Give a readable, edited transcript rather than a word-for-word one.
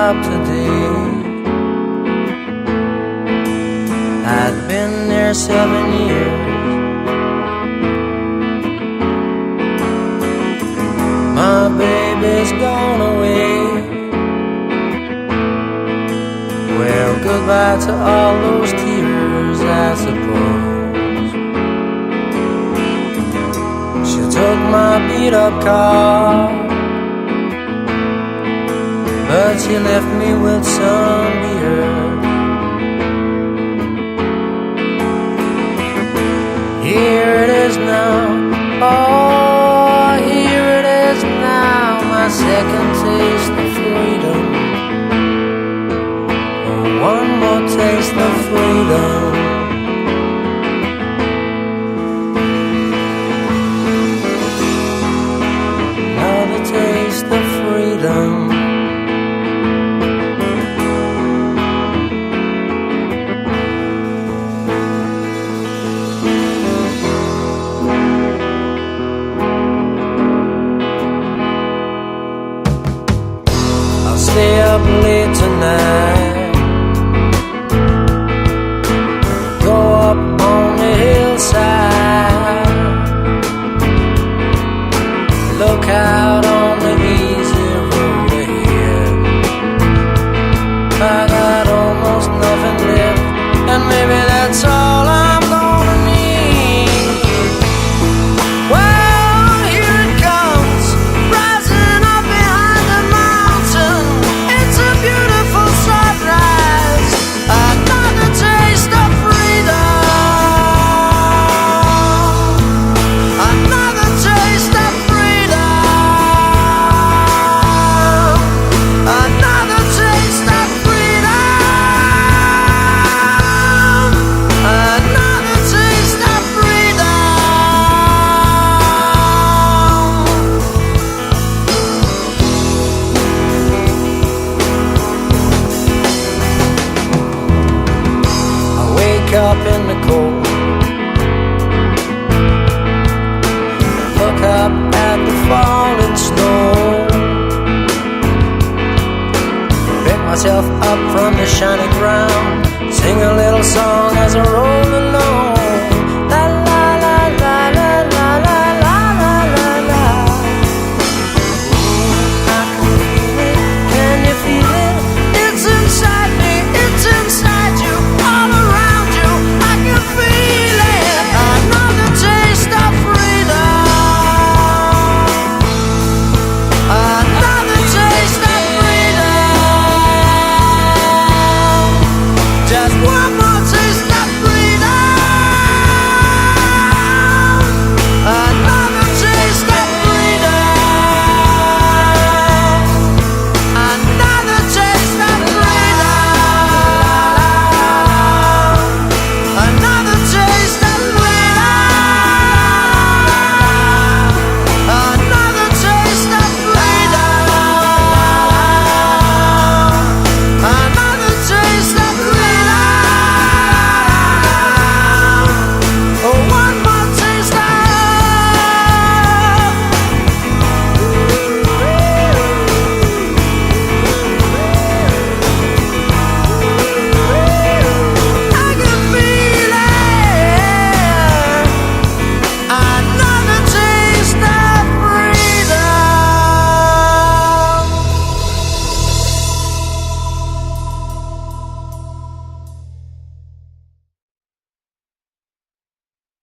job today. I'd been there 7 years. My baby's gone away. Well, goodbye to all those tears, I suppose. She took my beat-up car, but she left me with some beer. Here it is now, oh, here it is now, my second taste of freedom. Oh, one more taste of freedom. Another taste of freedom. Stay up late tonight, go up on the hillside, look out on the easy road ahead. I got almost nothing left, and maybe that's all I'm gonna need. Well, here it comes, rising up behind the mountain. It's a beautiful sunrise, another taste of freedom, another taste of freedom, another taste of freedom, another taste of freedom. I wake up in the cold, look up at the falling snow, pick myself